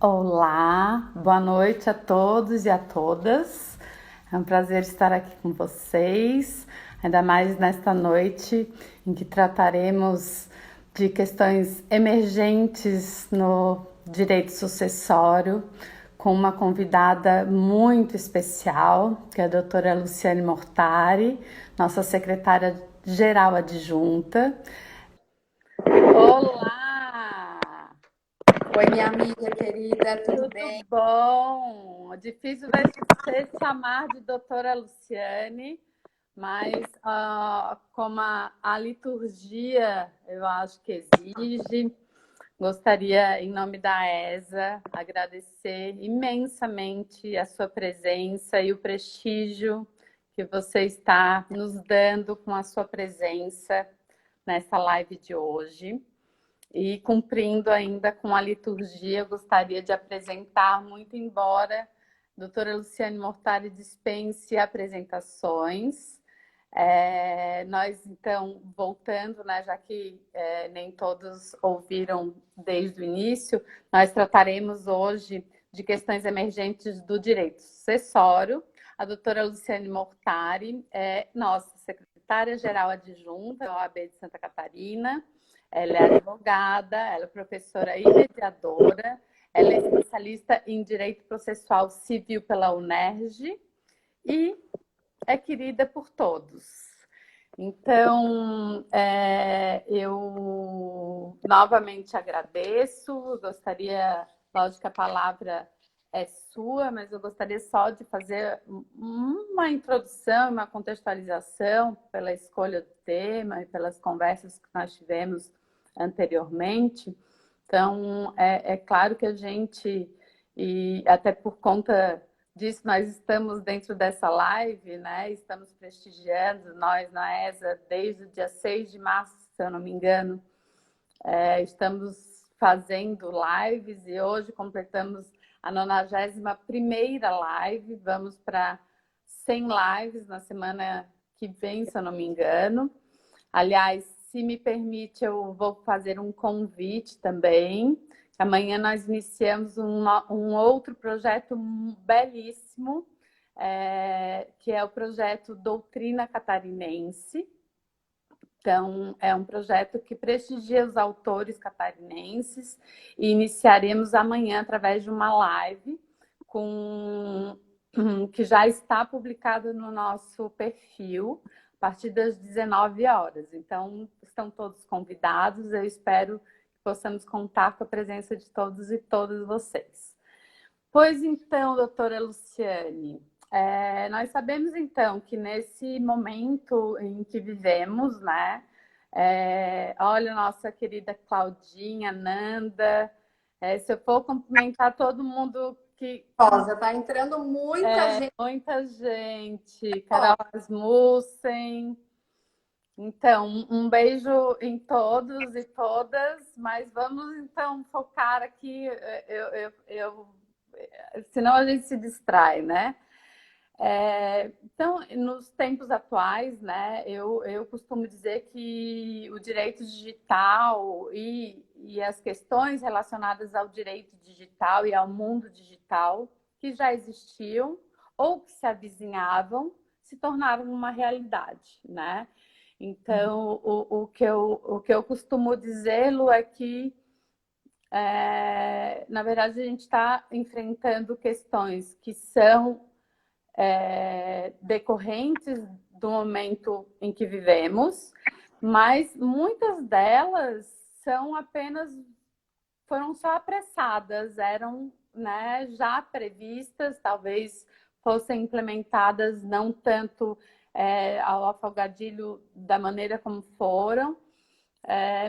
Olá, boa noite a todos e a todas. É um prazer estar aqui com vocês, ainda mais nesta noite em que trataremos de questões emergentes no direito sucessório, com uma convidada muito especial, que é a doutora Luciane Mortari, nossa secretária-geral adjunta. Olá! Oi, minha amiga querida, tudo Tudo bem? bom? Difícil vai ser chamar de doutora Luciane, mas como a liturgia eu acho que exige, gostaria, em nome da ESA, agradecer imensamente a sua presença e o prestígio que você está nos dando com a sua presença nessa live de hoje. E cumprindo ainda com a liturgia, eu gostaria de apresentar, muito embora a doutora Luciane Mortari dispense apresentações. Nós, então, voltando, né, já que nem todos ouviram desde o início, nós trataremos hoje de questões emergentes do direito sucessório. A doutora Luciane Mortari é nossa secretária-geral adjunta da OAB de Santa Catarina. Ela é advogada, ela é professora e mediadora, ela é especialista em Direito Processual Civil pela UNERJ e é querida por todos. Então, eu novamente agradeço, gostaria, lógico que a palavra é sua, mas eu gostaria só de fazer uma introdução, uma contextualização pela escolha do tema e pelas conversas que nós tivemos anteriormente. Então, é claro que a gente, e até por conta disso, nós estamos dentro dessa live, né? Estamos prestigiando, nós na ESA, desde o dia 6 de março, se eu não me engano, estamos fazendo lives e hoje completamos a 91ª live, vamos para 100 lives na semana que vem, se eu não me engano. Aliás, se me permite, eu vou fazer um convite também. Amanhã nós iniciamos um outro projeto belíssimo, que é o projeto Doutrina Catarinense. Então, é um projeto que prestigia os autores catarinenses e iniciaremos amanhã através de uma live que já está publicado no nosso perfil a partir das 19 horas. Então, estão todos convidados. Eu espero que possamos contar com a presença de todos e todas vocês. Pois então, doutora Luciane, nós sabemos então que nesse momento em que vivemos, né? Olha, nossa querida Claudinha, Nanda, se eu for cumprimentar todo mundo que Rosa, tá entrando muita gente. muita gente, Ó, Carol Asmussen. Então, um beijo em todos e todas, mas vamos então focar aqui, senão a gente se distrai, né? Então, nos tempos atuais, né, eu costumo dizer que o direito digital e as questões relacionadas ao direito digital e ao mundo digital, que já existiam ou que se avizinhavam, se tornaram uma realidade, né? Então, o que eu costumo dizê-lo é que, na verdade, a gente está enfrentando questões que são decorrentes do momento em que vivemos, mas muitas delas são apenas, foram só apressadas, eram, né, já previstas, talvez fossem implementadas não tanto ao afogadilho da maneira como foram,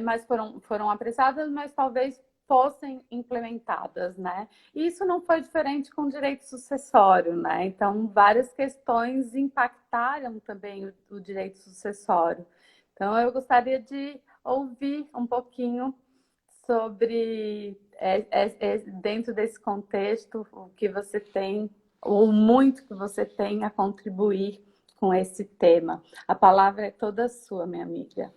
mas foram apressadas, mas talvez fossem implementadas, né? E isso não foi diferente com o direito sucessório, né? Então, várias questões impactaram também o direito sucessório. Então, eu gostaria de ouvir um pouquinho sobre, dentro desse contexto, o que você tem, ou muito que você tem a contribuir com esse tema. A palavra é toda sua, minha amiga.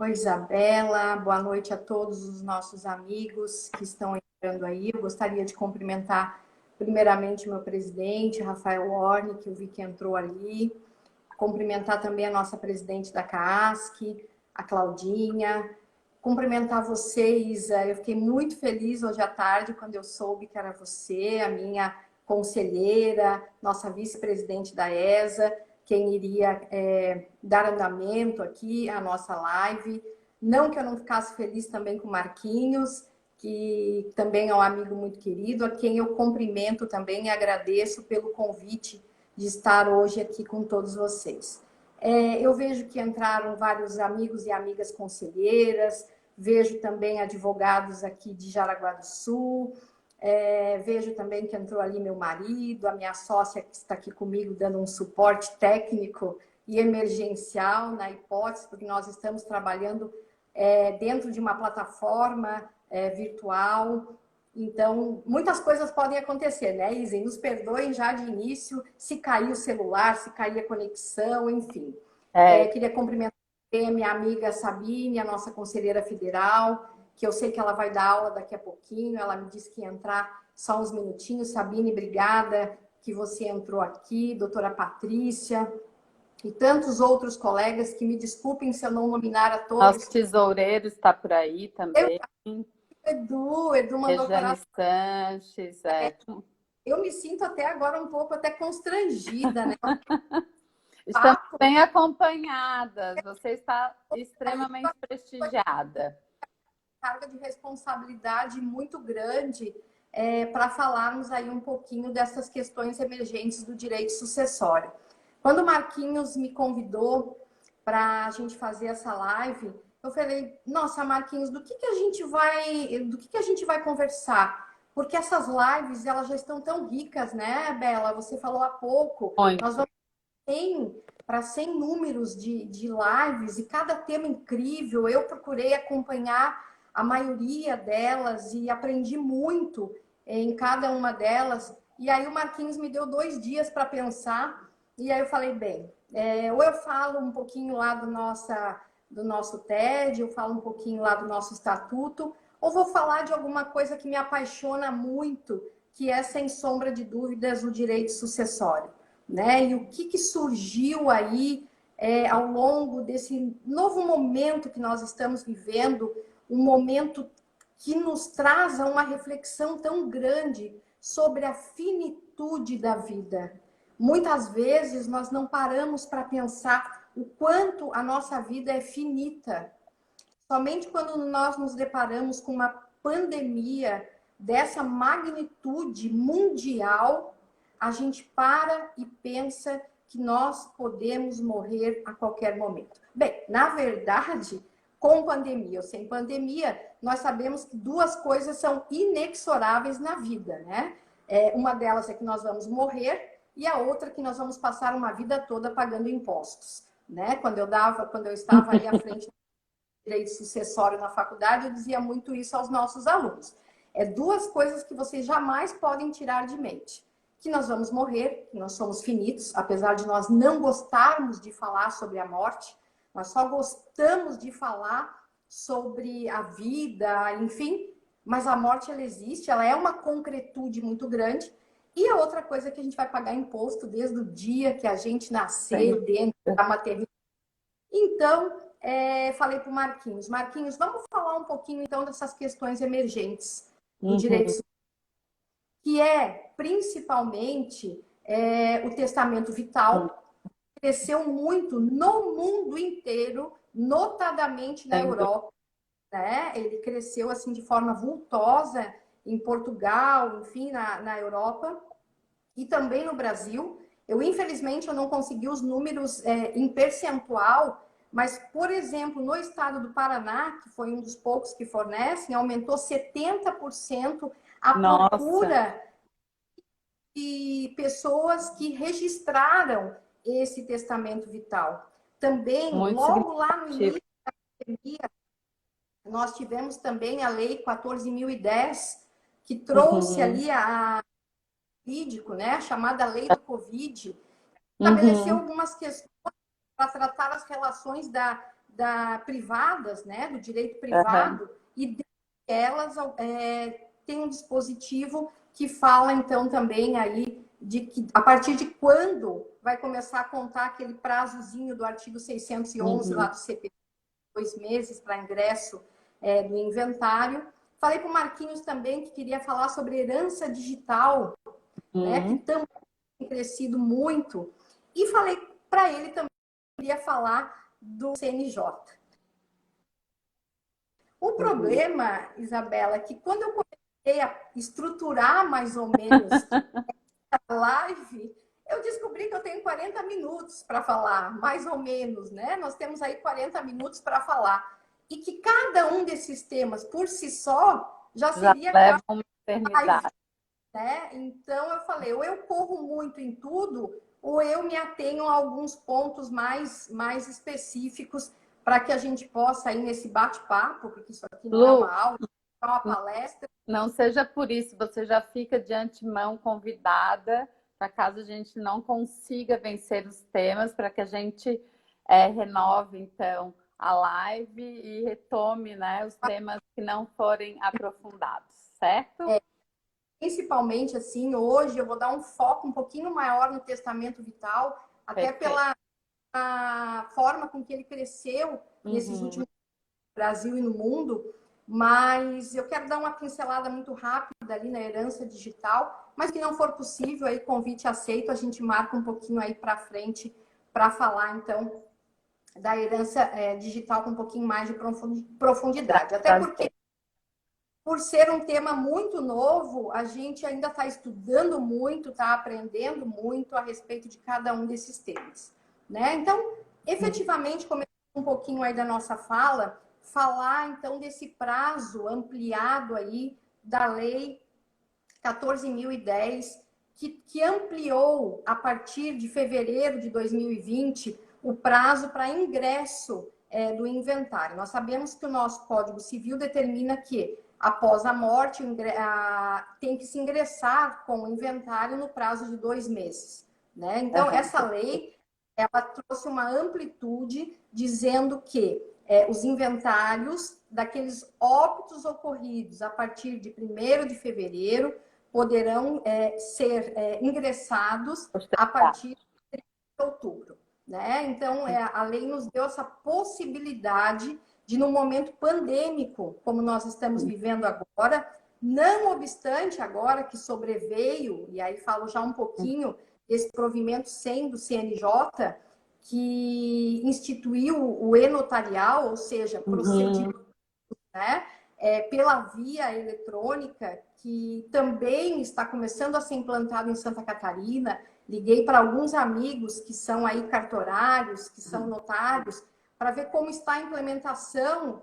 Oi, Isabela, boa noite a todos os nossos amigos que estão aí. Eu gostaria de cumprimentar primeiramente meu presidente, Rafael Orne, que eu vi que entrou ali. Cumprimentar também a nossa presidente da CAASC, a Claudinha. Cumprimentar você, Isa. Eu fiquei muito feliz hoje à tarde quando eu soube que era você, a minha conselheira, nossa vice-presidente da ESA, quem iria dar andamento aqui à nossa live. Não que eu não ficasse feliz também com o Marquinhos, que também é um amigo muito querido, a quem eu cumprimento também e agradeço pelo convite de estar hoje aqui com todos vocês. Eu vejo que entraram vários amigos e amigas conselheiras, vejo também advogados aqui de Jaraguá do Sul, vejo também que entrou ali meu marido, a minha sócia que está aqui comigo dando um suporte técnico e emergencial na hipótese, porque nós estamos trabalhando dentro de uma plataforma virtual. Então, muitas coisas podem acontecer, né, Isa? Nos perdoem já de início se cair o celular, se cair a conexão, enfim. Queria cumprimentar a minha amiga Sabine, a nossa conselheira federal, que eu sei que ela vai dar aula daqui a pouquinho. Ela me disse que ia entrar só uns minutinhos. Sabine, obrigada que você entrou aqui. Doutora Patrícia e tantos outros colegas que me desculpem se eu não nominar a todos. Nosso tesoureiro está por aí também. Edu mandou Rejane Sanches, Eu me sinto até agora um pouco até constrangida, né? Estamos bem acompanhadas. Você está extremamente prestigiada. Carga de responsabilidade muito grande para falarmos aí um pouquinho dessas questões emergentes do direito sucessório. Quando o Marquinhos me convidou para a gente fazer essa live, eu falei, nossa, Marquinhos, do que a gente vai conversar? Porque essas lives, elas já estão tão ricas, né, Bela? Você falou há pouco. Nós vamos para 100 números de lives e cada tema incrível. Eu procurei acompanhar a maioria delas e aprendi muito em cada uma delas. E aí o Marquinhos me deu 2 dias para pensar. E aí eu falei, bem, ou eu falo um pouquinho lá do nosso TED, eu falo um pouquinho lá do nosso estatuto, ou vou falar de alguma coisa que me apaixona muito, que é, sem sombra de dúvidas, o direito sucessório, né? E o que surgiu aí ao longo desse novo momento que nós estamos vivendo, um momento que nos traz a uma reflexão tão grande sobre a finitude da vida. Muitas vezes nós não paramos para pensar o quanto a nossa vida é finita. Somente quando nós nos deparamos com uma pandemia dessa magnitude mundial, a gente para e pensa que nós podemos morrer a qualquer momento. Bem, na verdade, com pandemia ou sem pandemia, nós sabemos que 2 coisas são inexoráveis na vida, né? Uma delas é que nós vamos morrer e a outra que nós vamos passar uma vida toda pagando impostos, né? Quando eu estava ali à frente do direito sucessório na faculdade, eu dizia muito isso aos nossos alunos. 2 coisas que vocês jamais podem tirar de mente. Que nós vamos morrer, que nós somos finitos, apesar de nós não gostarmos de falar sobre a morte, nós só gostamos de falar sobre a vida, enfim, mas a morte, ela existe, ela é uma concretude muito grande. E a outra coisa é que a gente vai pagar imposto desde o dia que a gente nasceu dentro da maternidade. Então, falei para o Marquinhos, vamos falar um pouquinho então dessas questões emergentes do direito, que é principalmente o testamento vital, que cresceu muito no mundo inteiro, notadamente na Europa, né? Ele cresceu assim de forma vultosa em Portugal, enfim, na Europa e também no Brasil. Infelizmente, eu não consegui os números em percentual, mas, por exemplo, no estado do Paraná, que foi um dos poucos que fornecem, aumentou 70% a procura de pessoas que registraram esse testamento vital. Também, logo lá no início da pandemia, nós tivemos também a Lei 14.010, que trouxe ali a jurídico, né? A chamada Lei do Covid, estabeleceu algumas questões para tratar as relações privadas, né? Do direito privado, e elas tem um dispositivo que fala, então, também aí de que a partir de quando vai começar a contar aquele prazozinho do artigo 611 lá do CP, 2 meses para ingresso do inventário. Falei para o Marquinhos também que queria falar sobre herança digital, né, que também tem crescido muito. E falei para ele também que queria falar do CNJ. O problema, Isabela, é que quando eu comecei a estruturar mais ou menos a live, eu descobri que eu tenho 40 minutos para falar, mais ou menos, né? Nós temos aí 40 minutos para falar. E que cada um desses temas, por si só, já seria leva uma live, eternidade. né? Então, eu falei, ou eu corro muito em tudo, ou eu me atenho a alguns pontos mais específicos para que a gente possa ir nesse bate-papo, porque isso aqui não é uma aula, é uma palestra. Não seja por isso, você já fica de antemão convidada, para caso a gente não consiga vencer os temas, para que a gente renove, então, a live e retome, né, os temas que não forem aprofundados, certo? Principalmente, assim, hoje eu vou dar um foco um pouquinho maior no testamento vital, até pela forma com que ele cresceu nesses últimos anos no Brasil e no mundo, mas eu quero dar uma pincelada muito rápida ali na herança digital, mas que não for possível, aí convite aceito, a gente marca um pouquinho aí para frente para falar, então, da herança digital com um pouquinho mais de profundidade. Até porque, por ser um tema muito novo, a gente ainda está estudando muito, está aprendendo muito a respeito de cada um desses temas, né? Então, efetivamente, começando um pouquinho aí da nossa fala, falar então desse prazo ampliado aí da lei 14.010, que ampliou a partir de fevereiro de 2020 o prazo para ingresso do inventário. Nós sabemos que o nosso Código Civil determina que após a morte tem que se ingressar com o inventário no prazo de 2 meses, né? Então, essa lei ela trouxe uma amplitude dizendo que os inventários daqueles óbitos ocorridos a partir de 1º de fevereiro poderão ser ingressados a partir de outubro, né? Então, a lei nos deu essa possibilidade de, num momento pandêmico, como nós estamos vivendo agora, não obstante agora que sobreveio, e aí falo já um pouquinho desse provimento 100 do CNJ, que instituiu o e-notarial, ou seja, procedimento, né, pela via eletrônica, que também está começando a ser implantado em Santa Catarina. Liguei para alguns amigos que são aí cartorários, que são notários, para ver como está a implementação.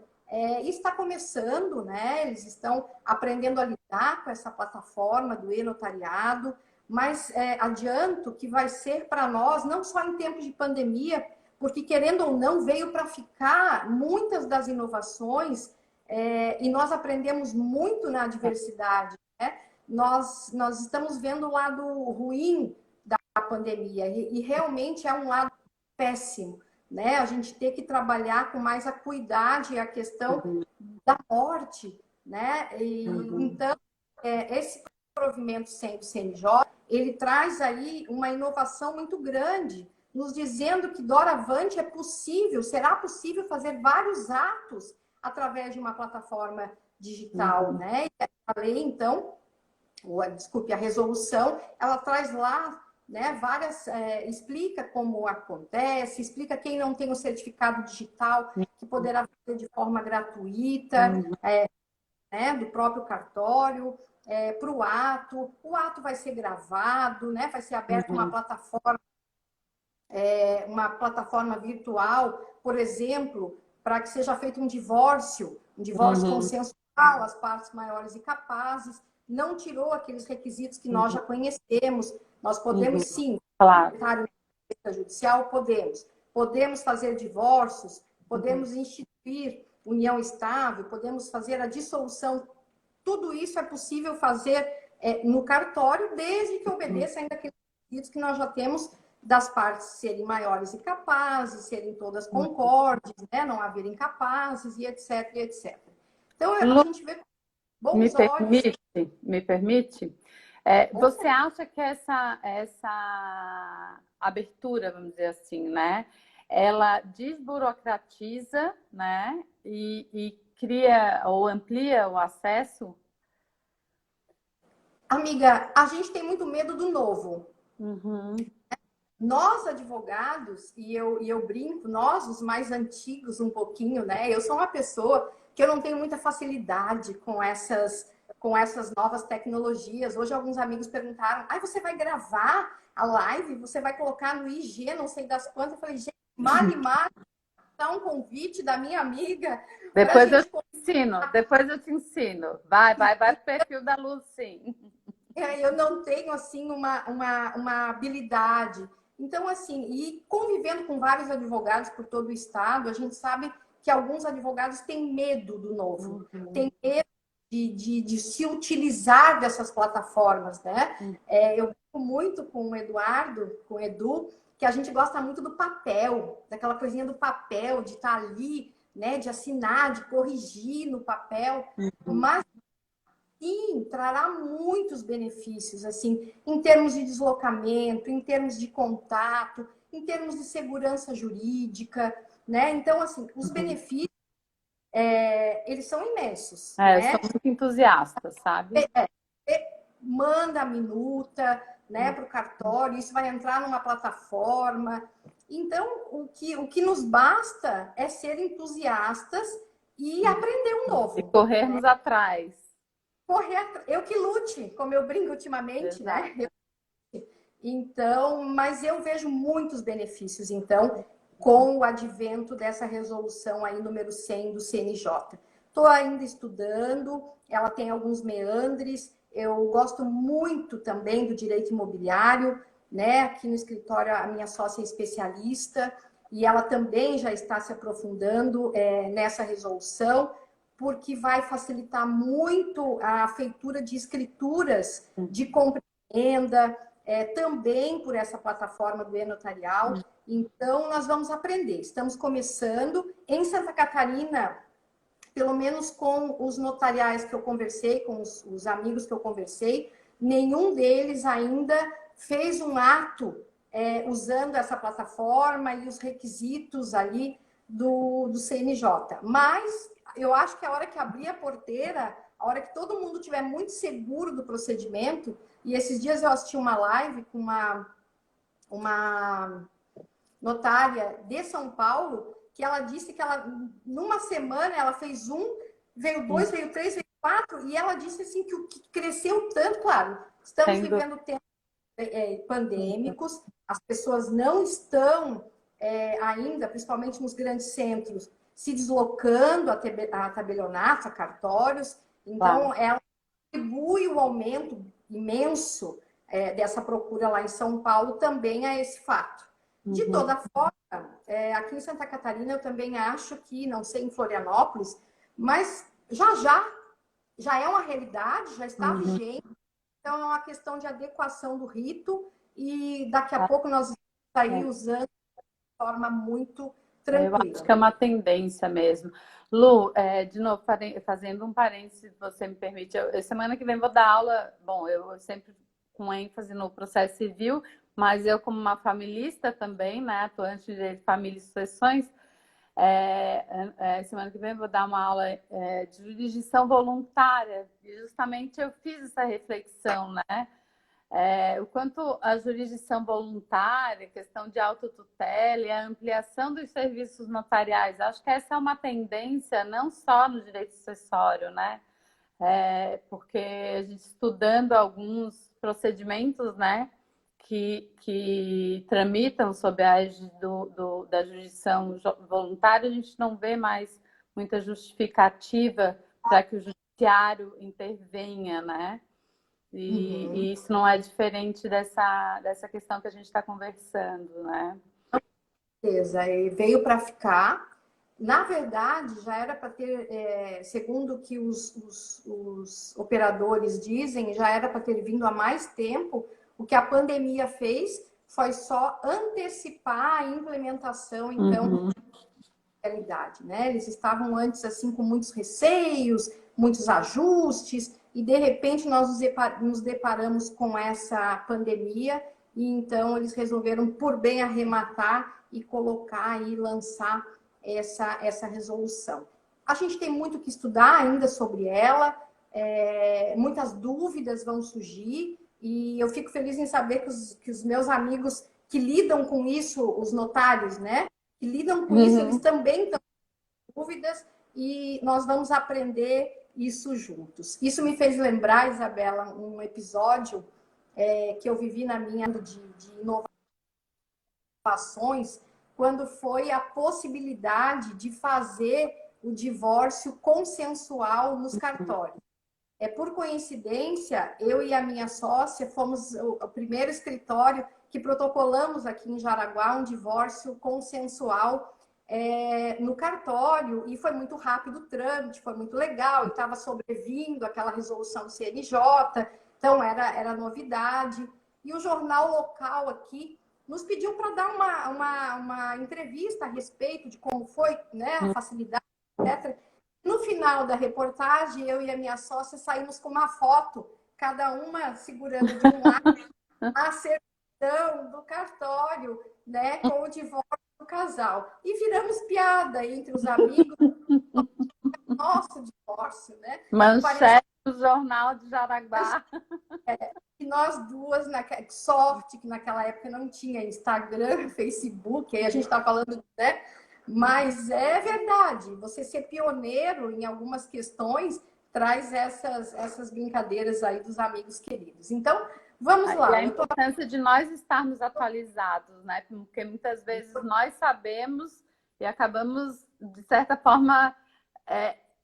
Está começando, né? Eles estão aprendendo a lidar com essa plataforma do e-notariado, mas adianto que vai ser para nós, não só em tempos de pandemia, porque, querendo ou não, veio para ficar muitas das inovações, e nós aprendemos muito na adversidade, né? Nós estamos vendo o lado ruim da pandemia, e realmente é um lado péssimo, né? A gente tem que trabalhar com mais acuidade a questão da morte, né? Então, esse provimento 100 do CNJ, ele traz aí uma inovação muito grande, nos dizendo que doravante é possível, será possível fazer vários atos através de uma plataforma digital, né? E a lei, então, desculpe, a resolução, ela traz lá, né, várias, explica como acontece, explica quem não tem o certificado digital, que poderá fazer de forma gratuita, né, do próprio cartório, para o ato vai ser gravado, né, vai ser aberta uma plataforma virtual, por exemplo, para que seja feito um divórcio consensual, as partes maiores e capazes, não tirou aqueles requisitos que nós já conhecemos. Nós podemos sim, Claro. judicial, podemos fazer divórcios, podemos instituir união estável, podemos fazer a dissolução. Tudo isso é possível fazer no cartório, desde que obedeça ainda aqueles requisitos que nós já temos das partes serem maiores e capazes, serem todas concordes, né? Não haverem incapazes, e etc, e etc. Então, a gente vê Me bons olhos. permite? Me permite? Você acha que essa abertura, vamos dizer assim, né? Ela desburocratiza, né? E cria ou amplia o acesso? Amiga, a gente tem muito medo do novo. Uhum. Nós, advogados, e eu brinco, nós, os mais antigos, um pouquinho, né? Eu sou uma pessoa que eu não tenho muita facilidade com essas novas tecnologias. Hoje, alguns amigos perguntaram: você vai gravar a live? Você vai colocar no IG, não sei das quantas? Eu falei: gente, mal e mal, dá um convite da minha amiga para a Depois eu gente. te ensino, depois eu te ensino. Vai pro perfil da Lu, sim. Eu não tenho, assim, uma habilidade. Então, assim, e convivendo com vários advogados por todo o estado, a gente sabe que alguns advogados têm medo do novo, têm medo de se utilizar dessas plataformas, né? Eu brinco muito com o Eduardo, com o Edu, que a gente gosta muito do papel, daquela coisinha do papel, de estar ali, né? De assinar, de corrigir no papel. Mas sim, trará muitos benefícios, assim, em termos de deslocamento, em termos de contato, em termos de segurança jurídica, né? Então, assim, os benefícios, eles são imensos, Eu sou né? muito entusiasta, sabe? Manda a minuta, né, para o cartório, isso vai entrar numa plataforma. Então, o que nos basta é ser entusiastas e aprender um E novo. corrermos atrás. Correr, eu que lute, como eu brinco ultimamente, Exato. né? Então, mas eu vejo muitos benefícios, então, com o advento dessa resolução aí, número 100 do CNJ. Estou ainda estudando, ela tem alguns meandres, eu gosto muito também do direito imobiliário, né? Aqui no escritório, a minha sócia é especialista, e ela também já está se aprofundando nessa resolução, porque vai facilitar muito a feitura de escrituras de compra e venda, também por essa plataforma do e-notarial. Então, nós vamos aprender. Estamos começando. Em Santa Catarina, pelo menos com os notariais que eu conversei, com os amigos que eu conversei, nenhum deles ainda fez um ato usando essa plataforma e os requisitos ali do CNJ. Mas eu acho que a hora que abrir a porteira, a hora que todo mundo estiver muito seguro do procedimento, e esses dias eu assisti uma live com uma notária de São Paulo, que ela disse que ela, numa semana, ela fez veio dois, veio três, veio quatro, e ela disse assim que o que cresceu tanto, claro, estamos vivendo tempos pandêmicos, as pessoas não estão ainda, principalmente nos grandes centros, se deslocando a tabelionato, a cartórios, então ela atribui o aumento imenso dessa procura lá em São Paulo também a esse fato. De toda forma, aqui em Santa Catarina eu também acho que, não sei em Florianópolis, mas já é uma realidade, já está vigente, então é uma questão de adequação do rito e daqui a pouco nós vamos sair usando de forma muito Eu acho tranquila. que é uma tendência mesmo. Lu, de novo, fazendo um parênteses, se você me permite, semana que vem vou dar aula, bom, eu sempre com ênfase no processo civil, mas eu como uma familista também, né, atuante de direito de família e sucessões, semana que vem vou dar uma aula de jurisdição voluntária, e justamente eu fiz essa reflexão, né, o quanto a jurisdição voluntária, questão de autotutela e a ampliação dos serviços notariais, acho que essa é uma tendência não só no direito sucessório, né? Porque a gente estudando alguns procedimentos, né, que tramitam sob a égide da jurisdição voluntária, a gente não vê mais muita justificativa para que o judiciário intervenha, né? E isso não é diferente dessa questão que a gente está conversando, né? Certeza, e veio para ficar. Na verdade, já era para ter, segundo o que os operadores dizem, já era para ter vindo há mais tempo. O que a pandemia fez foi só antecipar a implementação, então, da realidade, né? Eles estavam antes, assim, com muitos receios, muitos ajustes, e de repente nós nos deparamos com essa pandemia, e então eles resolveram por bem arrematar e colocar e lançar essa resolução. A gente tem muito que estudar ainda sobre ela, muitas dúvidas vão surgir, e eu fico feliz em saber que os meus amigos que lidam com isso, os notários, né? Que lidam com isso, eles também estão com dúvidas, e nós vamos aprender isso juntos. Isso me fez lembrar, Isabela, um episódio que eu vivi na minha de inovações, quando foi a possibilidade de fazer o divórcio consensual nos cartórios. Por coincidência, eu e a minha sócia fomos o primeiro escritório que protocolamos aqui em Jaraguá um divórcio consensual no cartório, e foi muito rápido o trâmite, foi muito legal, e estava sobrevindo aquela resolução do CNJ, então era novidade. E o jornal local aqui nos pediu para dar uma entrevista a respeito de como foi, né, a facilidade, etc. No final da reportagem, eu e a minha sócia saímos com uma foto, cada uma segurando de um lado a certidão do cartório, né, com o divórcio do casal. E viramos piada entre os amigos. Nosso divórcio, né? Manchete do Jornal de Jaraguá. E nós duas, sorte que naquela época não tinha Instagram, Facebook, aí a gente está falando, né? Mas é verdade, você ser pioneiro em algumas questões traz essas brincadeiras aí dos amigos queridos. Então, vamos lá. E a importância de nós estarmos atualizados, né? Porque muitas vezes nós sabemos e acabamos, de certa forma,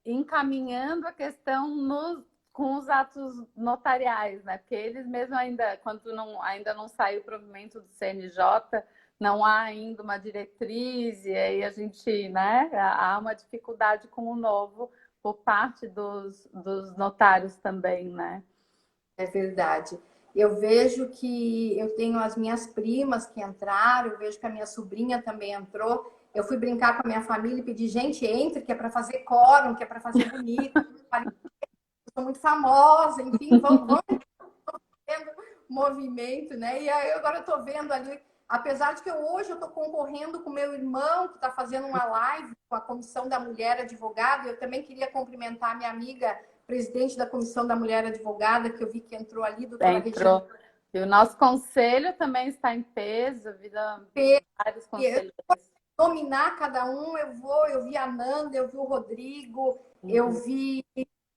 encaminhando a questão com os atos notariais, né? Porque eles mesmo ainda, quando ainda não saiu o provimento do CNJ, não há ainda uma diretriz, e aí a gente, né? Há uma dificuldade com o novo por parte dos notários também, né? É verdade. Eu vejo que eu tenho as minhas primas que entraram, eu vejo que a minha sobrinha também entrou. Eu fui brincar com a minha família e pedi, gente, entre, que é para fazer quórum, que é para fazer bonito. Eu sou muito famosa, enfim, vamos vendo movimento, né? E aí agora eu estou vendo ali, apesar de que hoje eu estou concorrendo com meu irmão, que está fazendo uma live com a Comissão da Mulher Advogada, eu também queria cumprimentar a minha amiga, presidente da Comissão da Mulher Advogada, que eu vi que entrou ali, doutora Regina. E o nosso conselho também está em peso, vários conselheiros. Dominar cada um, eu vi a Nanda, eu vi o Rodrigo, eu vi,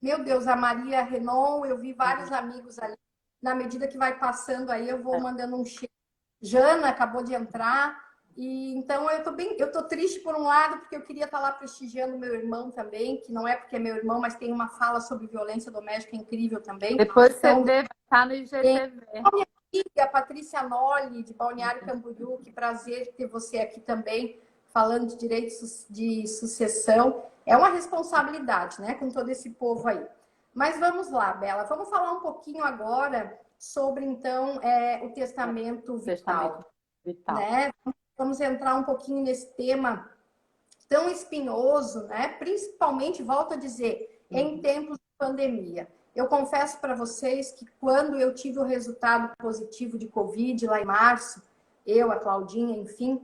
meu Deus, a Maria Renon, eu vi vários amigos ali. Na medida que vai passando aí, eu vou mandando um cheiro. Jana acabou de entrar, e então eu tô triste por um lado, porque eu queria estar lá prestigiando meu irmão também, que não é porque é meu irmão, mas tem uma fala sobre violência doméstica incrível também. Depois então, você deve estar no IGTV. Minha amiga Patrícia Nolli, de Balneário Camboriú, que prazer ter você aqui também, falando de direitos de sucessão. É uma responsabilidade, né, com todo esse povo aí. Mas vamos lá, Bela, vamos falar um pouquinho agora sobre, então, o testamento vital. Né? Vamos entrar um pouquinho nesse tema tão espinhoso, né? Principalmente, volto a dizer, em tempos de pandemia. Eu confesso para vocês que quando eu tive o resultado positivo de Covid, lá em março, eu, a Claudinha, enfim,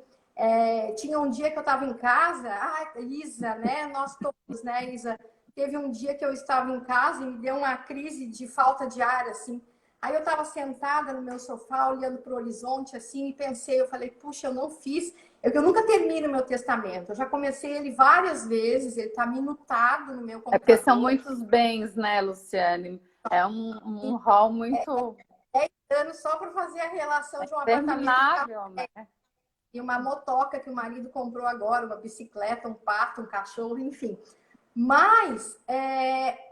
tinha um dia que eu estava em casa, Isa, né? Nós todos, né, Isa? Teve um dia que eu estava em casa e me deu uma crise de falta de ar, assim. Aí eu estava sentada no meu sofá, olhando para o horizonte, assim, e pensei, eu falei, puxa, eu não fiz, eu nunca termino meu testamento. Eu já comecei ele várias vezes, ele está minutado no meu computador. Porque são muitos bens, né, Luciane? É um rol muito... 10 anos só para fazer a relação de um apartamento, né? E uma motoca que o marido comprou agora, uma bicicleta, um pato, um cachorro, enfim. Mas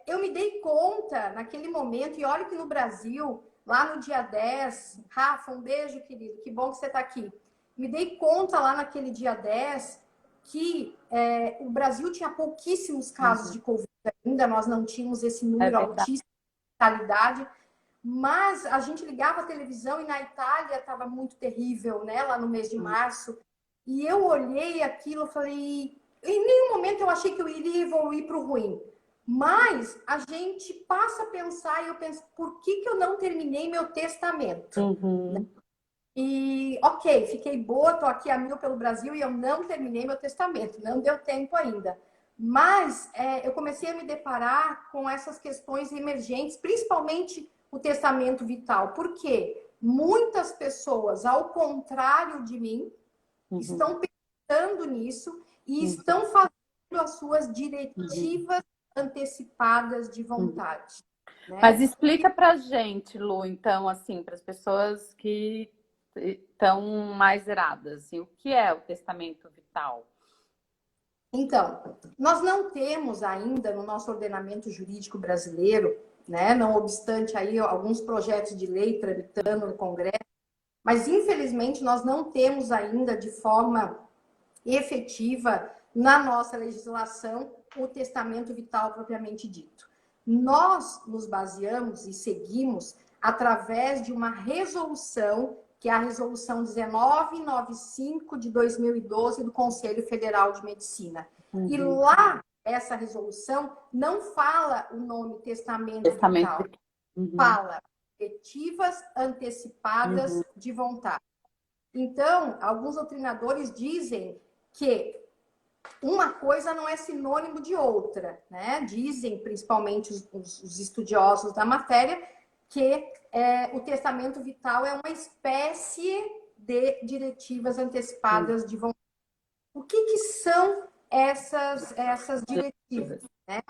eu me dei conta naquele momento, e olha que no Brasil, lá no dia 10, Rafa, um beijo, querido, que bom que você está aqui. Me dei conta lá naquele dia 10 que o Brasil tinha pouquíssimos casos de Covid ainda, nós não tínhamos esse número altíssimo de mortalidade, mas a gente ligava a televisão e na Itália estava muito terrível, né, lá no mês de março, e eu olhei aquilo e falei... Em nenhum momento eu achei que eu iria evoluir para o ruim. Mas a gente passa a pensar e eu penso, por que eu não terminei meu testamento? Uhum. E, ok, fiquei boa, tô aqui a mil pelo Brasil e eu não terminei meu testamento, não deu tempo ainda. Mas eu comecei a me deparar com essas questões emergentes, principalmente o testamento vital. Por quê? Muitas pessoas, ao contrário de mim, estão pensando nisso e estão fazendo as suas diretivas antecipadas de vontade. Mas Né? explica pra gente, Lu, então, assim, para as pessoas que estão mais zeradas, assim, o que é o testamento vital? Então, nós não temos ainda no nosso ordenamento jurídico brasileiro, né, não obstante aí alguns projetos de lei tramitando no Congresso, mas infelizmente nós não temos ainda de forma efetiva na nossa legislação o testamento vital propriamente dito. Nós nos baseamos e seguimos através de uma resolução, que é a resolução 1995 de 2012 do Conselho Federal de Medicina. E lá, essa resolução não fala o nome testamento vital, fala diretivas antecipadas de vontade. Então, alguns doutrinadores dizem que uma coisa não é sinônimo de outra, né? Dizem, principalmente os estudiosos da matéria, que o testamento vital é uma espécie de diretivas antecipadas de vontade. O que são essas diretivas? Né?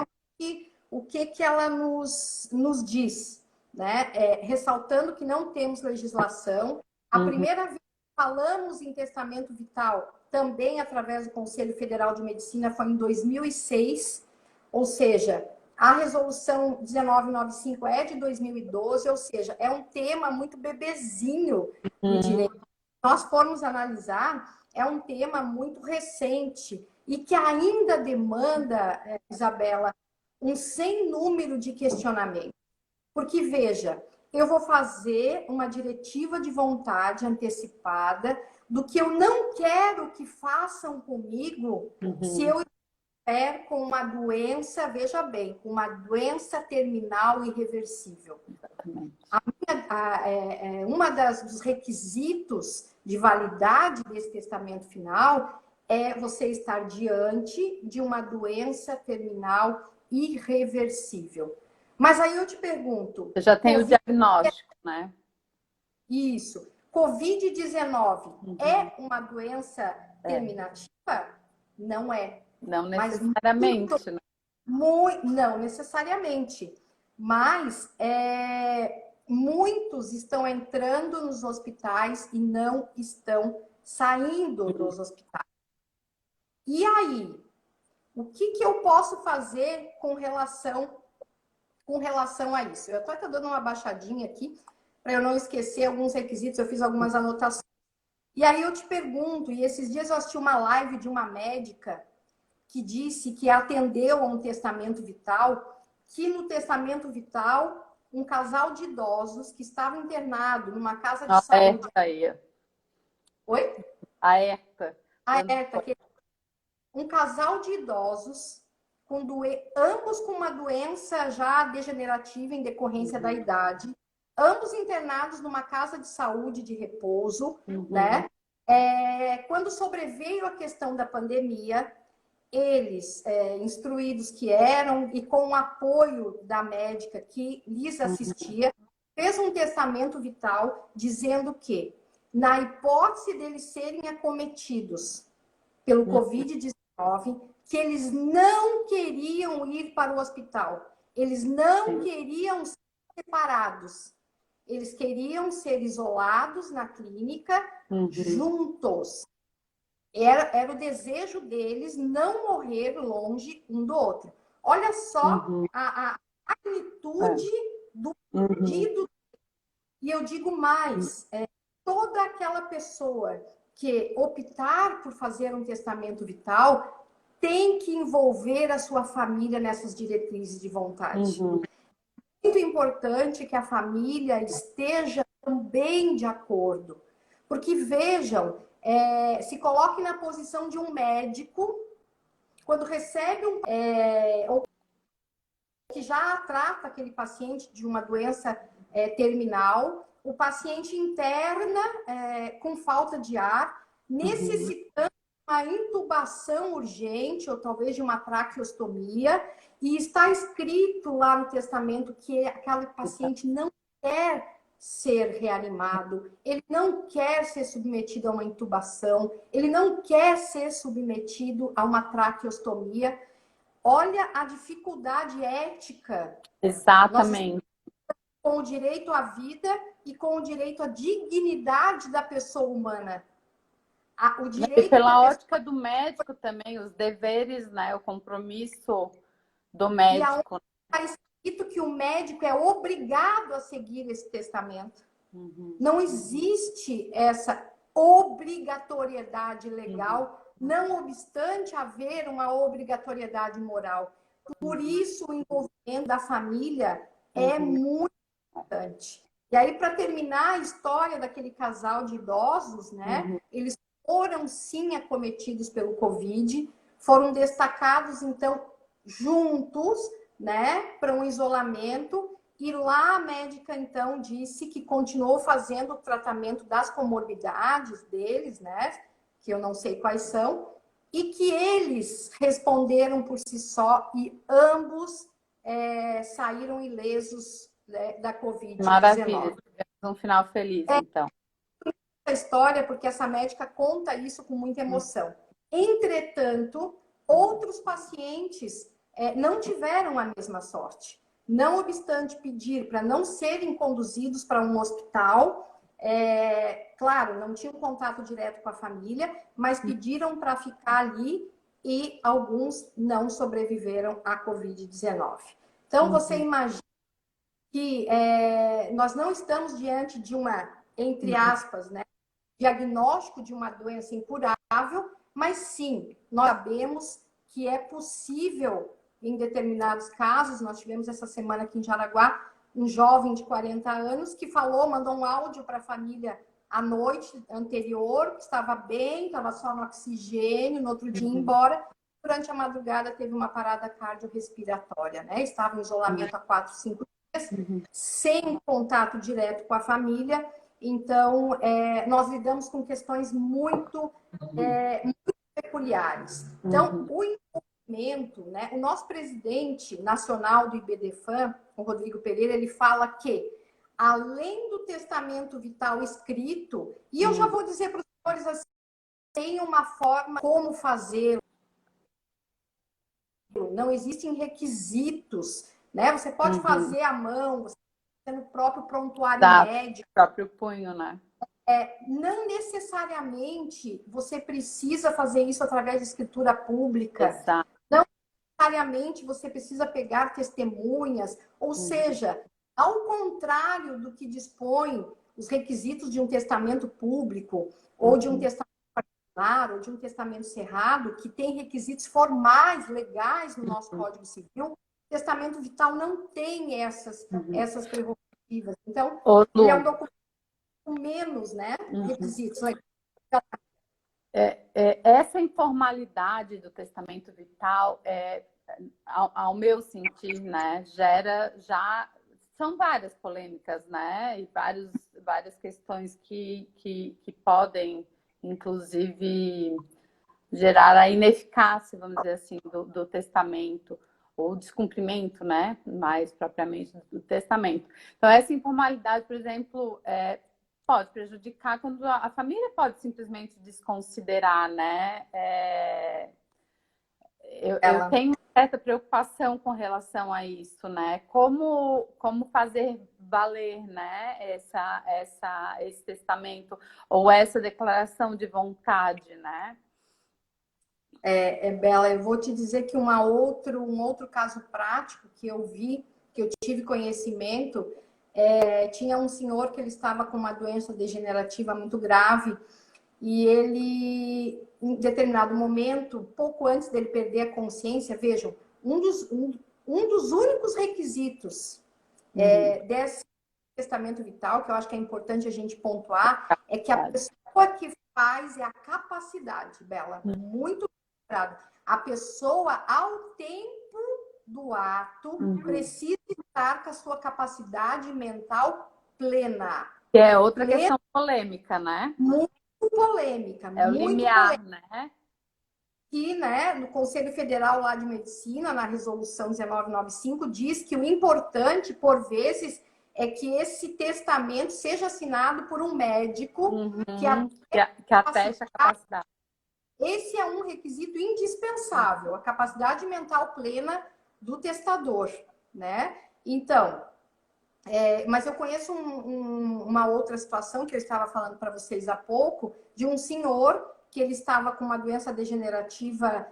O que ela nos diz? Né? Ressaltando que não temos legislação. A primeira vez que falamos em testamento vital, também através do Conselho Federal de Medicina, foi em 2006, ou seja, a resolução 1995 é de 2012, ou seja, é um tema muito bebezinho no direito. Nós formos analisar, é um tema muito recente e que ainda demanda, Isabela, um sem número de questionamentos. Porque, veja, eu vou fazer uma diretiva de vontade antecipada do que eu não quero que façam comigo se eu estiver com uma doença, veja bem, com uma doença terminal irreversível. Uma dos requisitos de validade desse testamento final é você estar diante de uma doença terminal irreversível. Mas aí eu te pergunto... Você já tem o diagnóstico, né? Isso. Covid-19 é uma doença terminativa? Não é. Não necessariamente, mas né? não necessariamente. Mas muitos estão entrando nos hospitais e não estão saindo dos hospitais. E aí? O que eu posso fazer com relação a isso? Eu estou até dando uma baixadinha aqui, para eu não esquecer alguns requisitos, eu fiz algumas anotações. E aí eu te pergunto, e esses dias eu assisti uma live de uma médica que disse que atendeu a um testamento vital, que no testamento vital, um casal de idosos que estava internado numa casa de saúde... Aí. Oi? Alerta. Um casal de idosos, ambos com uma doença já degenerativa em decorrência da idade, ambos internados numa casa de saúde de repouso, né? Quando sobreveio a questão da pandemia, eles, instruídos que eram e com o apoio da médica que lhes assistia, fez um testamento vital dizendo que, na hipótese deles serem acometidos pelo Covid-19, que eles não queriam ir para o hospital, eles não queriam ser separados, eles queriam ser isolados na clínica juntos. Era o desejo deles não morrer longe um do outro. Olha só a magnitude do pedido. E eu digo mais, toda aquela pessoa que optar por fazer um testamento vital tem que envolver a sua família nessas diretrizes de vontade. Muito importante que a família esteja também de acordo. Porque, vejam, se coloque na posição de um médico, quando recebe que já trata aquele paciente de uma doença terminal, o paciente interna com falta de ar, necessitando uma intubação urgente ou talvez de uma traqueostomia, e está escrito lá no testamento que aquele paciente não quer ser reanimado, ele não quer ser submetido a uma intubação, ele não quer ser submetido a uma traqueostomia. Olha a dificuldade ética. Exatamente. Com o direito à vida e com o direito à dignidade da pessoa humana. O direito E pela ótica do médico também, os deveres, né? O compromisso do médico. E está escrito que o médico é obrigado a seguir esse testamento. Não existe essa obrigatoriedade legal, não obstante haver uma obrigatoriedade moral. Por isso, o envolvimento da família é muito importante. E aí, para terminar a história daquele casal de idosos, né? Eles foram, sim, acometidos pelo Covid, foram destacados, então, juntos, né, para um isolamento. E lá a médica, então, disse que continuou fazendo o tratamento das comorbidades deles, né? Que eu não sei quais são, e que eles responderam por si só e ambos saíram ilesos, né, da Covid-19. Maravilha, um final feliz, então. A história, porque essa médica conta isso com muita emoção. Entretanto, outros pacientes não tiveram a mesma sorte. Não obstante pedir para não serem conduzidos para um hospital, claro, não tinham contato direto com a família, mas pediram para ficar ali e alguns não sobreviveram à Covid-19. Então, você imagina que nós não estamos diante de uma, entre aspas, né, diagnóstico de uma doença incurável, mas sim, nós sabemos que é possível, em determinados casos. Nós tivemos essa semana aqui em Jaraguá um jovem de 40 anos que mandou um áudio para a família à noite anterior, que estava bem, estava só no oxigênio, no outro dia ia embora. Durante a madrugada teve uma parada cardiorrespiratória, né? Estava em isolamento há 4, 5 dias, sem contato direto com a família. Então, nós lidamos com questões muito peculiares. Então, o envolvimento, né? O nosso presidente nacional do IBDFAM, o Rodrigo Pereira, ele fala que, além do testamento vital escrito, e eu já vou dizer para os senhores assim, tem uma forma como fazer. Não existem requisitos, né? Você pode fazer à mão, você pode fazer no próprio prontuário médico. Próprio punho, né? Não necessariamente você precisa fazer isso através de escritura pública. Exato. Não necessariamente você precisa pegar testemunhas. Ou seja, ao contrário do que dispõe os requisitos de um testamento público ou de um testamento particular ou de um testamento cerrado, que tem requisitos formais, legais no nosso Código Civil, o testamento vital não tem essas prerrogativas. Então, ele é um documento com menos, né, requisitos. Essa informalidade do testamento vital, ao meu sentir, né, são várias polêmicas, né, e várias questões que podem, inclusive, gerar a ineficácia, vamos dizer assim, do testamento, ou descumprimento, né, mais propriamente do testamento. Então, essa informalidade, por exemplo, pode prejudicar quando a família pode simplesmente desconsiderar, né? Eu tenho uma certa preocupação com relação a isso, né? Como fazer valer, né, esse testamento ou essa declaração de vontade, né? Bela, eu vou te dizer que um outro caso prático que eu vi, que eu tive conhecimento, tinha um senhor que ele estava com uma doença degenerativa muito grave e ele, em determinado momento, pouco antes dele perder a consciência, vejam, um dos únicos requisitos desse testamento vital, que eu acho que é importante a gente pontuar, é que a pessoa que faz a capacidade, Bela, muito a pessoa, ao tempo do ato precisa estar com a sua capacidade mental plena. Que é outra questão polêmica, né? Muito polêmica. É o muito limiar, polêmica. né? Que, né, no Conselho Federal lá de Medicina, na resolução 1995, diz que o importante, por vezes, é que esse testamento seja assinado por um médico que ateste a capacidade. Esse é um requisito indispensável, a capacidade mental plena do testador, né? Então, mas eu conheço uma outra situação que eu estava falando para vocês há pouco, de um senhor que ele estava com uma doença degenerativa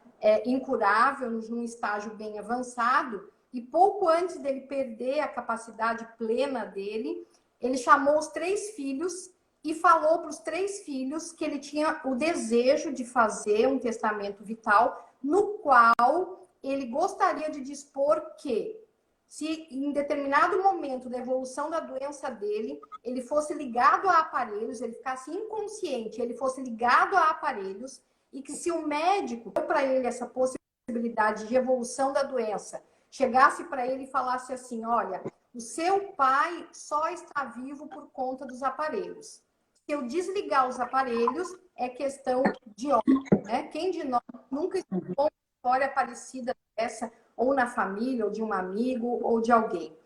incurável, num estágio bem avançado, e pouco antes dele perder a capacidade plena dele, ele chamou os 3 filhos e falou para os 3 filhos que ele tinha o desejo de fazer um testamento vital, no qual ele gostaria de dispor que, se em determinado momento da evolução da doença dele, ele fosse ligado a aparelhos, ele ficasse inconsciente, ele fosse ligado a aparelhos, e que se o médico deu para ele essa possibilidade de evolução da doença, chegasse para ele e falasse assim, olha, o seu pai só está vivo por conta dos aparelhos. Se eu desligar os aparelhos, é questão de óbito, né? Quem de nós nunca escutou uma história parecida dessa, ou na família, ou de um amigo, ou de alguém.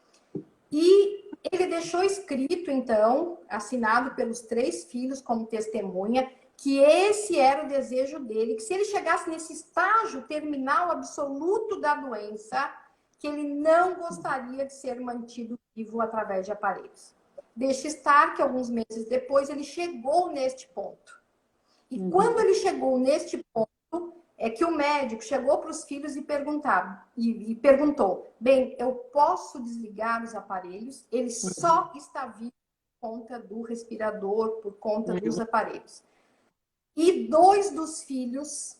E ele deixou escrito, então, assinado pelos 3 filhos como testemunha, que esse era o desejo dele, que se ele chegasse nesse estágio terminal absoluto da doença, que ele não gostaria de ser mantido vivo através de aparelhos. Deixa estar que alguns meses depois ele chegou neste ponto. E quando ele chegou neste ponto, é que o médico chegou para os filhos e perguntou, bem, eu posso desligar os aparelhos? Ele só está vivo por conta do respirador, por conta dos aparelhos. E dois dos filhos,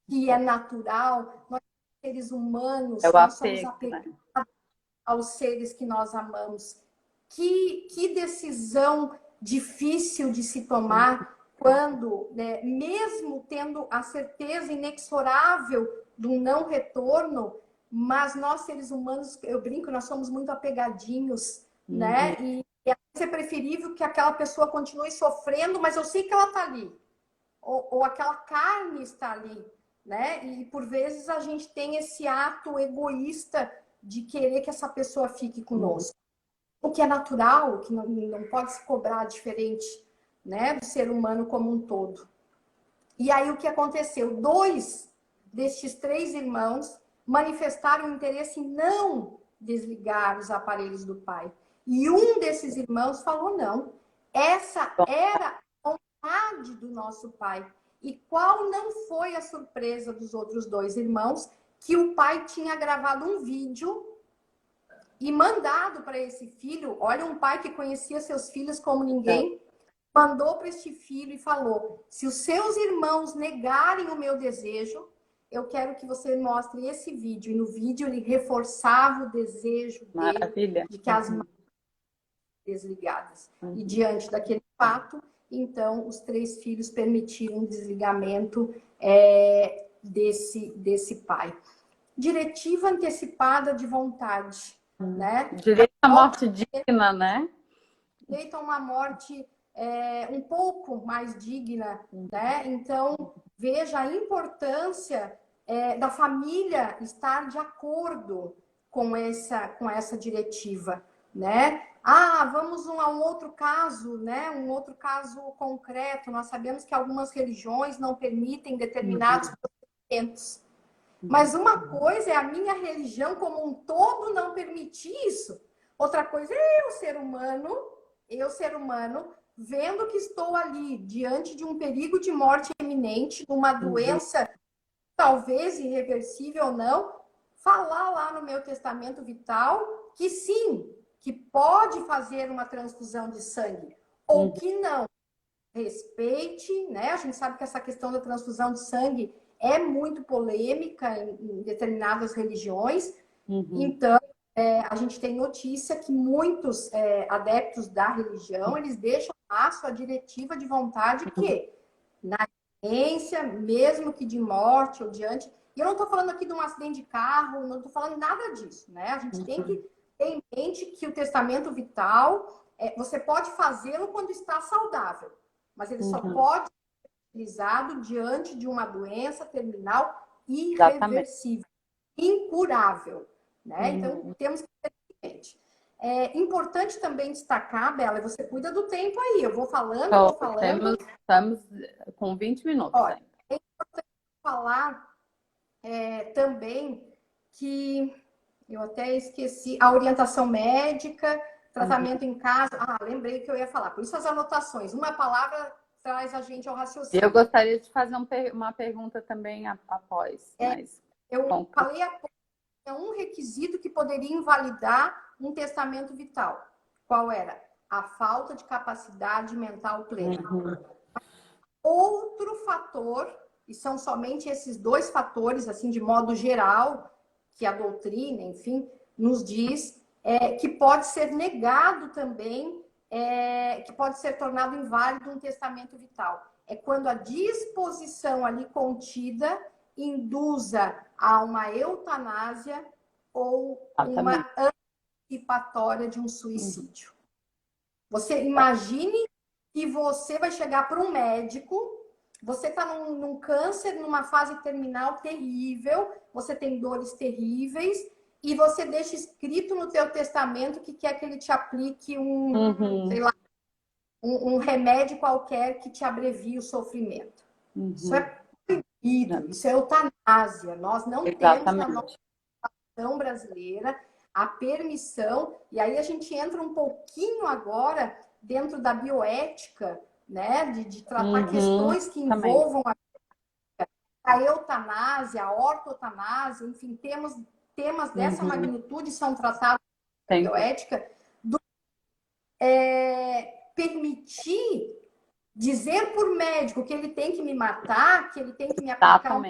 que é natural, nós seres humanos, nós somos apegados aos seres que nós amamos. Que decisão difícil de se tomar quando, né, mesmo tendo a certeza inexorável do não retorno, mas nós seres humanos, eu brinco, nós somos muito apegadinhos, né? E é preferível que aquela pessoa continue sofrendo, mas eu sei que ela está ali. Ou aquela carne está ali, né? E por vezes a gente tem esse ato egoísta de querer que essa pessoa fique conosco. O que é natural, que não pode se cobrar diferente, né, do ser humano como um todo. E aí o que aconteceu? 2 destes 3 irmãos manifestaram interesse em não desligar os aparelhos do pai. E um desses irmãos falou não. Essa era a vontade do nosso pai. E qual não foi a surpresa dos outros 2 irmãos? Que o pai tinha gravado um vídeo e mandado para esse filho. Olha, um pai que conhecia seus filhos como ninguém, mandou para este filho e falou, se os seus irmãos negarem o meu desejo, eu quero que você mostre esse vídeo. E no vídeo ele reforçava o desejo dele de que as mãos desligadas. E diante daquele fato, então, os 3 filhos permitiram um desligamento desse pai. Diretiva antecipada de vontade, né? Direito à morte digna, né? Direito a uma morte um pouco mais digna, né? Então, veja a importância da família estar de acordo com essa diretiva, né? Vamos a um outro caso, né? Um outro caso concreto. Nós sabemos que algumas religiões não permitem determinados procedimentos. Mas uma coisa é a minha religião como um todo não permitir isso. Outra coisa é eu, ser humano, vendo que estou ali diante de um perigo de morte iminente, uma doença talvez irreversível ou não, falar lá no meu testamento vital que sim, que pode fazer uma transfusão de sangue, ou que não. Respeite, né? A gente sabe que essa questão da transfusão de sangue é muito polêmica em determinadas religiões. Então, a gente tem notícia que muitos adeptos da religião, eles deixam a sua diretiva de vontade que, na ciência, mesmo que de morte ou diante, E eu não estou falando aqui de um acidente de carro, não estou falando nada disso, né? A gente tem que ter em mente que o testamento vital, você pode fazê-lo quando está saudável, mas ele só pode ser utilizado diante de uma doença terminal Exatamente. irreversível, incurável, né? Então, temos que ter em mente. É importante também destacar, Bela, você cuida do tempo aí. Eu vou falando, eu vou falando. Estamos com 20 minutos Olha, ainda. é importante falar também que eu até esqueci a orientação médica, tratamento em casa. Ah, lembrei que eu ia falar. Por isso as anotações. Uma palavra traz a gente ao raciocínio. Eu gostaria de fazer uma pergunta também após, mas eu falei há pouco, é um requisito que poderia invalidar um testamento vital. Qual era? A falta de capacidade mental plena. Outro fator, e são somente esses dois fatores, assim, de modo geral, que a doutrina, enfim, nos diz, que pode ser negado também, que pode ser tornado inválido um testamento vital. É quando a disposição ali contida induza a uma eutanásia ou uma antecipatória de um suicídio. Você imagine que você vai chegar para um médico, você está num câncer, numa fase terminal terrível, você tem dores terríveis, e você deixa escrito no teu testamento que quer que ele te aplique sei lá, um remédio qualquer que te abrevie o sofrimento. Isso é proibido, isso é eutanásia. Nós não temos na nossa legislação brasileira a permissão, e aí a gente entra um pouquinho agora dentro da bioética, né, de tratar questões que envolvam a eutanásia, a ortotanásia, enfim, temas dessa magnitude são tratados na bioética, permitir dizer por médico que ele tem que me matar, que ele tem que me aplicar para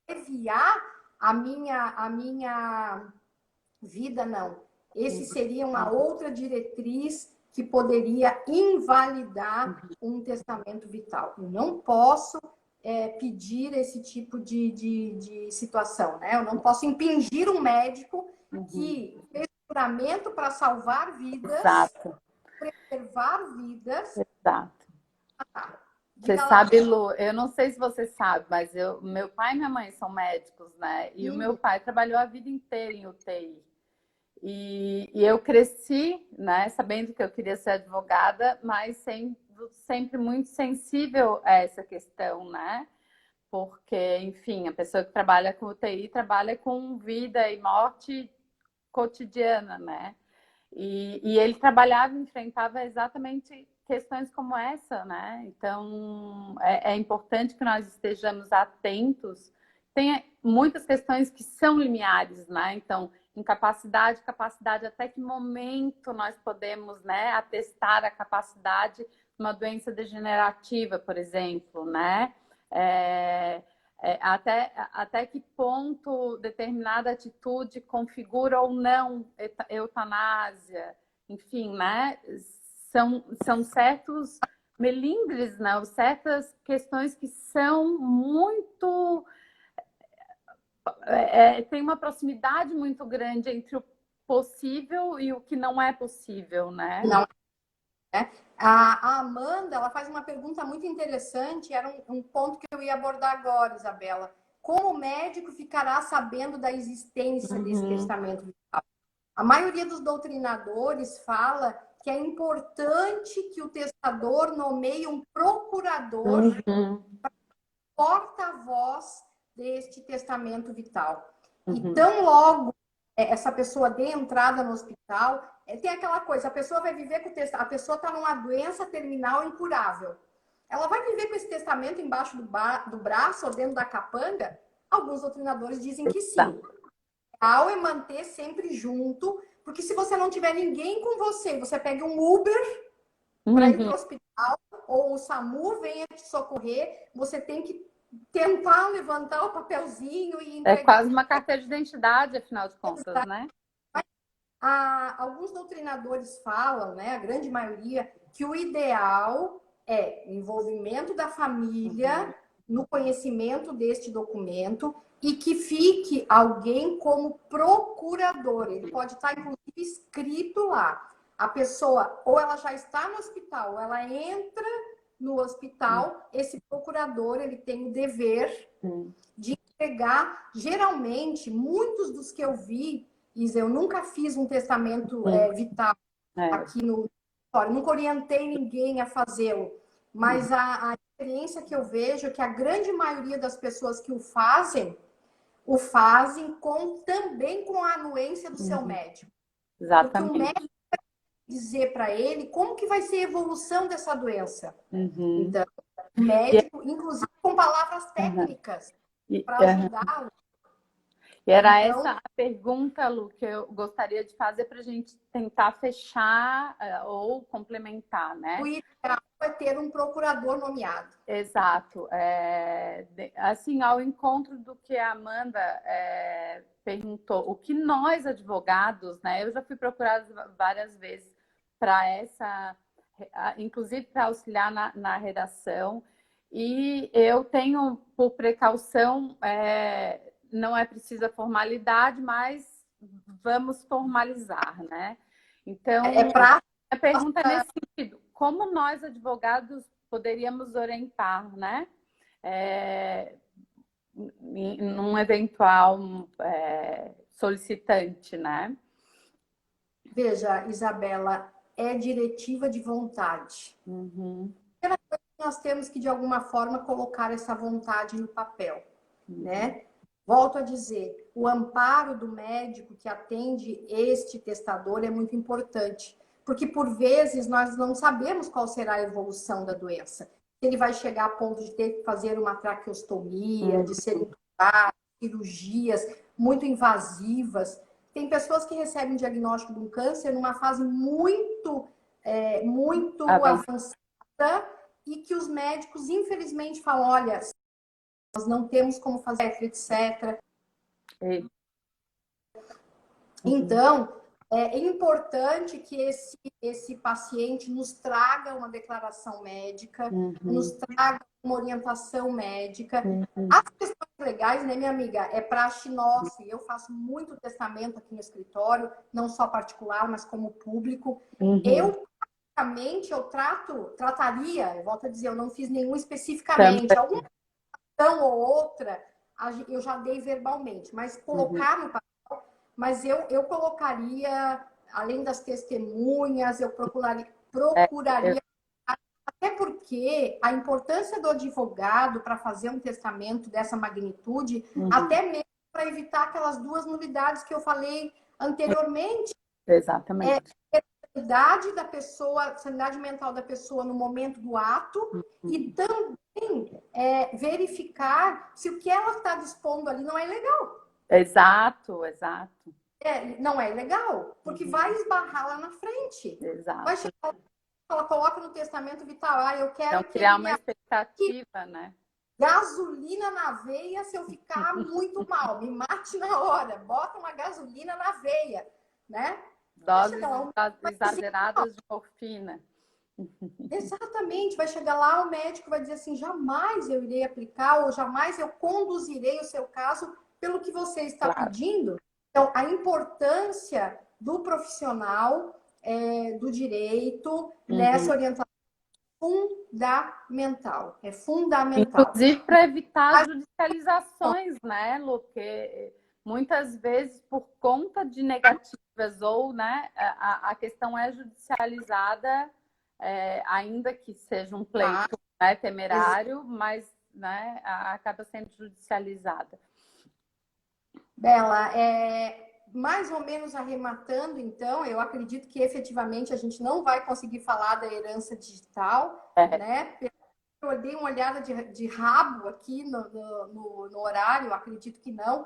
aliviar a minha vida, não. Esse seria uma outra diretriz que poderia invalidar um testamento vital. Eu não posso pedir esse tipo de situação, né? Eu não posso impingir um médico que fez juramento para salvar vidas, preservar vidas. Exato. Você sabe, Lu, eu não sei se você sabe, mas meu pai e minha mãe são médicos, né? E o meu pai trabalhou a vida inteira em UTI. E eu cresci, né, sabendo que eu queria ser advogada, mas sempre muito sensível a essa questão, né? Porque, enfim, a pessoa que trabalha com UTI trabalha com vida e morte cotidiana, né? E ele trabalhava e enfrentava exatamente questões como essa, né? Então, é importante que nós estejamos atentos. Tem muitas questões que são limiares, né? Então, incapacidade, capacidade, até que momento nós podemos, né, atestar a capacidade de uma doença degenerativa, por exemplo, né? Até que ponto determinada atitude configura ou não eutanásia, enfim, né? São certos melindres, né? Certas questões que são muito... tem uma proximidade muito grande entre o possível e o que não é possível, né? Não. A Amanda, ela faz uma pergunta muito interessante, era um ponto que eu ia abordar agora, Isabela. Como o médico ficará sabendo da existência desse testamento vital? A maioria dos doutrinadores fala que é importante que o testador nomeie um procurador porta-voz deste testamento vital. E tão logo essa pessoa dê entrada no hospital, tem aquela coisa, a pessoa vai viver com o testamento, a pessoa está numa doença terminal incurável. Ela vai viver com esse testamento embaixo do braço ou dentro da capanga? Alguns doutrinadores dizem que sim. Ao é manter sempre junto, porque se você não tiver ninguém com você, você pega um Uber para ir para o hospital, ou o SAMU venha te socorrer, você tem que tentar levantar o papelzinho e entregar. É quase uma carteira de identidade, afinal de contas, né? Alguns doutrinadores falam, né, a grande maioria, que o ideal é o envolvimento da família no conhecimento deste documento e que fique alguém como procurador. Ele pode estar, inclusive, escrito lá. A pessoa, ou ela já está no hospital, ou ela entra no hospital, esse procurador, ele tem o dever de entregar. Geralmente, muitos dos que eu vi, Isa, eu nunca fiz um testamento vital aqui no escritório, nunca orientei ninguém a fazê-lo, mas a experiência que eu vejo é que a grande maioria das pessoas que o fazem também com a anuência do seu médico. Porque o médico vai dizer para ele como que vai ser a evolução dessa doença. Então, o médico, inclusive com palavras técnicas, para ajudá-lo. E era essa a pergunta, Lu, que eu gostaria de fazer para a gente tentar fechar ou complementar, né? O ideal é ter um procurador nomeado. Exato. Assim, ao encontro do que a Amanda perguntou, o que nós, advogados, né? Eu já fui procurada várias vezes para inclusive para auxiliar na redação, e eu tenho, por precaução, não é preciso formalidade, mas vamos formalizar, né? Então, a pergunta é nesse sentido: como nós, advogados, poderíamos orientar, né? Num eventual solicitante, né? Veja, Isabela, é diretiva de vontade. Nós temos que, de alguma forma, colocar essa vontade no papel, né? Volto a dizer, o amparo do médico que atende este testador é muito importante, porque, por vezes, nós não sabemos qual será a evolução da doença. Se ele vai chegar a ponto de ter que fazer uma traqueostomia, de ser entubado, cirurgias muito invasivas. Tem pessoas que recebem o diagnóstico de um câncer numa fase muito avançada e que os médicos, infelizmente, falam: olha, nós não temos como fazer, etc. Então, é importante que esse paciente nos traga uma declaração médica, nos traga uma orientação médica. As questões legais, né, minha amiga, é praxe nossa. Eu faço muito testamento aqui no escritório, não só particular, mas como público. Eu trataria, eu volto a dizer, eu não fiz nenhum especificamente. Alguma questão ou outra, eu já dei verbalmente, mas colocar no papel, mas eu colocaria, além das testemunhas, eu procuraria, até porque a importância do advogado para fazer um testamento dessa magnitude, até mesmo para evitar aquelas duas nulidades que eu falei anteriormente. Exatamente. Sanidade da pessoa, sanidade mental da pessoa no momento do ato e também verificar se o que ela está dispondo ali não é legal. Exato. Não é legal, porque vai esbarrar lá na frente. Exato. Vai chegar, ela coloca no testamento vital, eu quero então, criar uma expectativa, né? Gasolina na veia se eu ficar muito mal, me mate na hora, bota uma gasolina na veia, né? Doses exageradas de morfina. Exatamente, vai chegar lá, o médico vai dizer assim: jamais eu irei aplicar, ou jamais eu conduzirei o seu caso pelo que você está pedindo. Então, a importância do profissional do direito nessa orientação fundamental. É fundamental. Inclusive para evitar judicializações, né, Lu? Porque muitas vezes, por conta de negativas ou, né, a questão é judicializada, ainda que seja um pleito temerário, mas, né, acaba sendo judicializada. Bela, mais ou menos arrematando, então, eu acredito que efetivamente a gente não vai conseguir falar da herança digital, né? Eu dei uma olhada de rabo aqui no horário, acredito que não.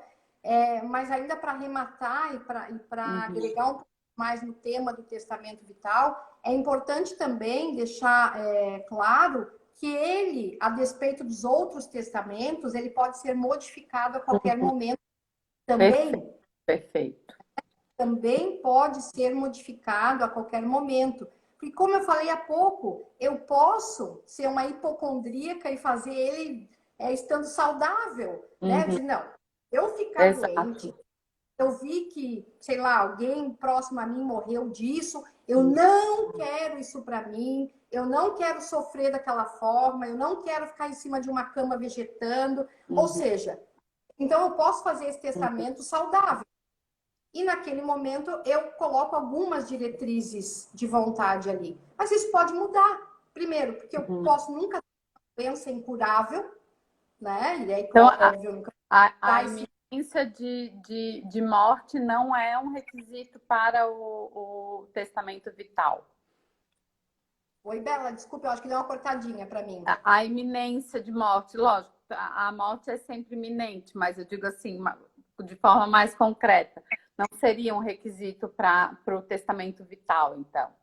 Mas ainda para arrematar e para agregar um pouco mais no tema do testamento vital, é importante também deixar claro que ele, a despeito dos outros testamentos, ele pode ser modificado a qualquer momento também. Perfeito. Também pode ser modificado a qualquer momento. Porque, como eu falei há pouco, eu posso ser uma hipocondríaca e fazer ele estando saudável, né? Uhum. Não, eu ficar Exato. doente, eu vi que, sei lá, alguém próximo a mim morreu disso, eu não quero isso para mim, eu não quero sofrer daquela forma, eu não quero ficar em cima de uma cama vegetando. Ou Uhum. seja, então eu posso fazer esse Uhum. testamento saudável. E naquele momento eu coloco algumas diretrizes de vontade ali. Mas isso pode mudar. Primeiro, porque eu Uhum. posso nunca ter doença incurável, né? E aí, Então, óbvio, nunca a vai se. iminência de morte não é um requisito para o testamento vital. Oi, Bela, desculpa, eu acho que deu uma cortadinha para mim. A iminência de morte, lógico, a morte é sempre iminente, mas eu digo assim, de forma mais concreta, não seria um requisito para o testamento vital, então.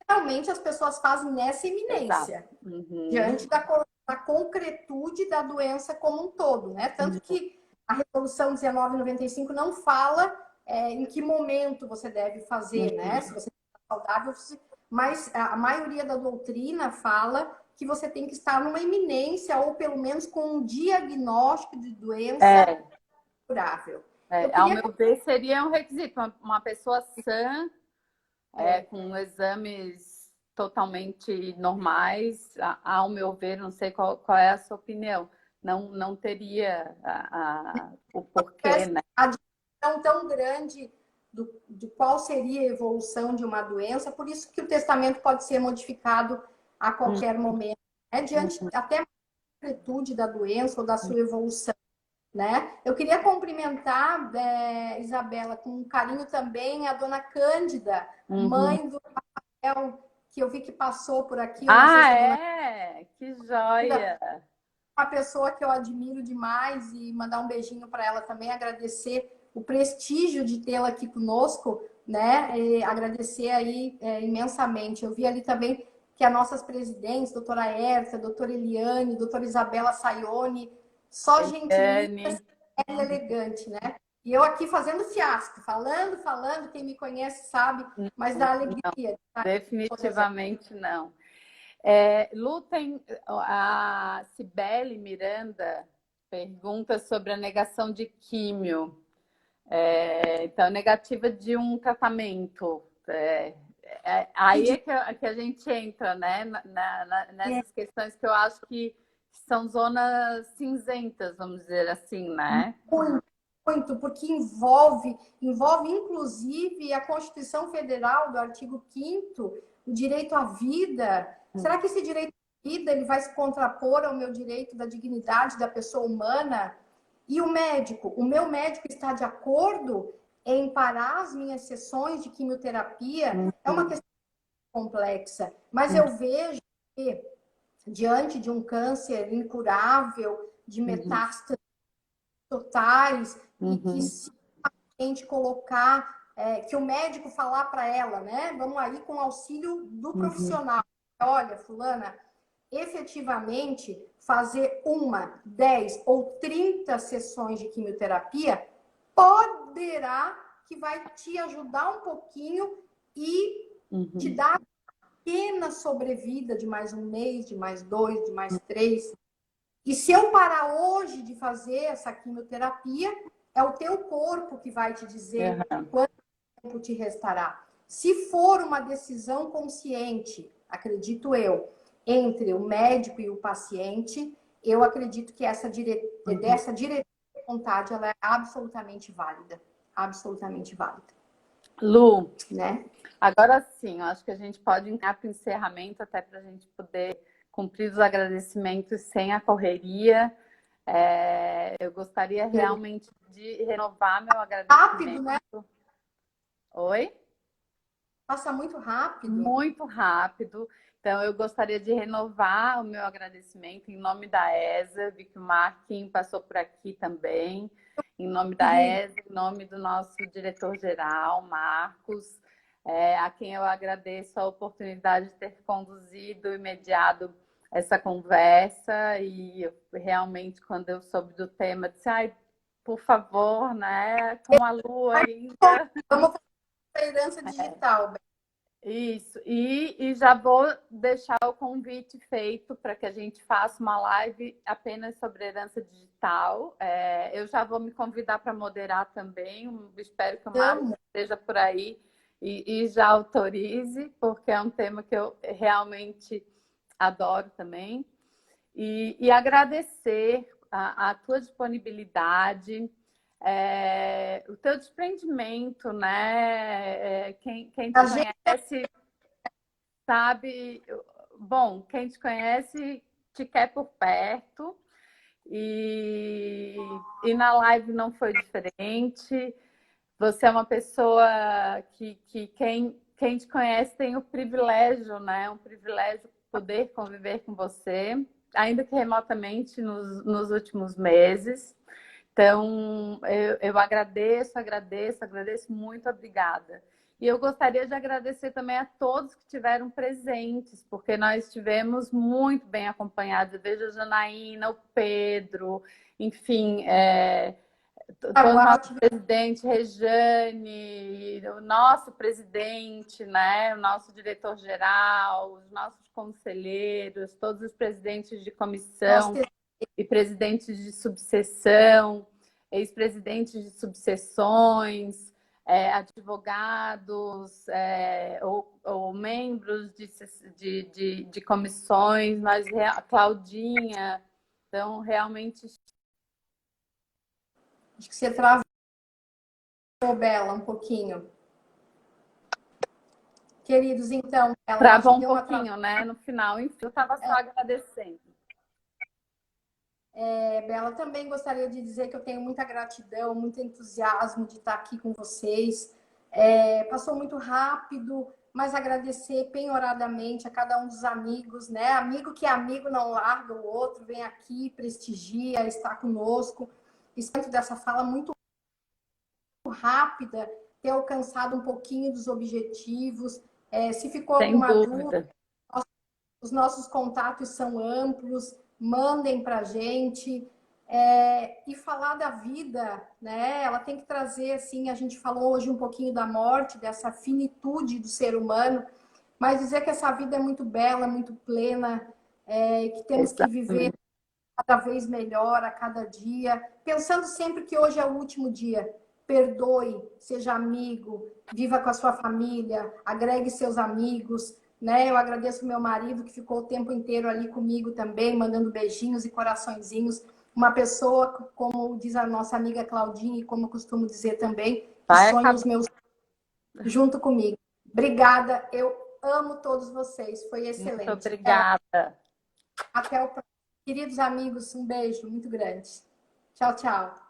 Realmente as pessoas fazem nessa Exato. iminência, Uhum. diante da concretude da doença como um todo, né? Tanto que a Resolução 1995 não fala em que momento você deve fazer, né? Se você está saudável, mas a maioria da doutrina fala que você tem que estar numa iminência ou pelo menos com um diagnóstico de doença É, curável. Eu ao queria. meu ver, seria um requisito. Uma pessoa sã, É, com exames totalmente normais, ao meu ver, não sei qual é a sua opinião, não teria o porquê, né? a dimensão tão grande de qual seria a evolução de uma doença, por isso que o testamento pode ser modificado a qualquer momento, né? Diante até da amplitude da doença ou da sua evolução, né? Eu queria cumprimentar, Isabela, com carinho também a dona Cândida, Uhum. mãe do Rafael, que eu vi que passou por aqui, eu não sei Ah, se a dona é? Que Cândida, joia! uma pessoa que eu admiro demais, e mandar um beijinho para ela também, agradecer o prestígio de tê-la aqui conosco, né? E agradecer aí imensamente. Eu vi ali também que as nossas presidentes, doutora Erta, doutora Eliane, doutora Isabela Saione, só gente linda Eliane, e elegante, né? E eu aqui fazendo fiasco, falando, quem me conhece sabe, mas dá alegria de estar com todas elas. definitivamente não. Lu, a Cibele Miranda pergunta sobre a negação de químio. Então, negativa de um tratamento. Aí é que a gente entra, né, nessas questões que eu acho que são zonas cinzentas, vamos dizer assim, né? Muito, muito, porque envolve inclusive a Constituição Federal do artigo 5º, o direito à vida. Será que esse direito à vida ele vai se contrapor ao meu direito da dignidade da pessoa humana? E o meu médico está de acordo em parar as minhas sessões de quimioterapia? É uma questão complexa, mas eu vejo que diante de um câncer incurável, de Uhum, metástase totais, e que uhum, se a gente colocar, que o médico falar para ela, né? Vamos aí com o auxílio do uhum, profissional. Olha, fulana, efetivamente fazer 1, 10 ou 30 sessões de quimioterapia poderá que vai te ajudar um pouquinho e te uhum. dar pequena sobrevida de mais um mês, de mais 2, de mais 3. E se eu parar hoje de fazer essa quimioterapia, é o teu corpo que vai te dizer Uhum. quanto tempo te restará. Se for uma decisão consciente, acredito eu, entre o médico e o paciente, eu acredito que dessa diretriz de vontade ela é absolutamente válida. Absolutamente válida. Lu, Né? agora sim, eu acho que a gente pode encaminhar para o encerramento, até para a gente poder cumprir os agradecimentos sem a correria. Eu gostaria realmente de renovar meu Rápido, né? agradecimento. Oi? Passa muito rápido. Muito rápido. Então, eu gostaria de renovar o meu agradecimento em nome da ESA. Vi que o Marquinhos passou por aqui também. Em nome da Querido, ESA, em nome do nosso diretor-geral, Marcos, a quem eu agradeço a oportunidade de ter conduzido e mediado essa conversa. E realmente, quando eu soube do tema, disse: ai, por favor, né? Com a Lu ainda. vamos fazer a herança digital. Isso, e já vou deixar o convite feito para que a gente faça uma live apenas sobre herança digital. Eu já vou me convidar para moderar também, espero que o Marcos Amo. esteja por aí e já autorize, porque é um tema que eu realmente adoro também. E agradecer a tua disponibilidade, o teu desprendimento, né? Quem te A gente conhece sabe, bom, quem te conhece te quer por perto e na live não foi diferente. Você é uma pessoa que quem te conhece tem o privilégio, né? Um privilégio poder conviver com você, ainda que remotamente nos últimos meses. Então, eu agradeço muito, obrigada. E eu gostaria de agradecer também a todos que tiveram presentes, porque nós estivemos muito bem acompanhados. Eu vejo a Janaína, o Pedro, enfim, todo o nosso presidente, Rejane, o nosso presidente, né, o nosso diretor-geral, os nossos conselheiros, todos os presidentes de comissão e presidentes de subseção, ex-presidentes de subseções, advogados ou membros de comissões, a Claudinha, então realmente... Acho que você travou, Bela, um pouquinho. Queridos, então, Bela, Travou um pouquinho, né? No final, enfim, eu estava só agradecendo. Bela, também gostaria de dizer que eu tenho muita gratidão, muito entusiasmo de estar aqui com vocês. Passou muito rápido, mas agradecer penhoradamente a cada um dos amigos, né? Amigo que é amigo não larga o outro, vem aqui, prestigia, está conosco. Espero dessa fala muito rápida, ter alcançado um pouquinho dos objetivos. Se ficou Sem alguma dúvida. dúvida, os nossos contatos são amplos, mandem para a gente. E falar da vida, né? Ela tem que trazer, assim, a gente falou hoje um pouquinho da morte, dessa finitude do ser humano, mas dizer que essa vida é muito bela, muito plena, que temos que viver cada vez melhor a cada dia, pensando sempre que hoje é o último dia. Perdoe, seja amigo, viva com a sua família, agregue seus amigos, né? Eu agradeço meu marido que ficou o tempo inteiro ali comigo também, mandando beijinhos e coraçõezinhos. Uma pessoa, como diz a nossa amiga Claudinha, e como eu costumo dizer também, que sonha os meus junto comigo. Obrigada, eu amo todos vocês, foi excelente. Muito obrigada. Até o próximo. Queridos amigos, um beijo muito grande. Tchau, tchau.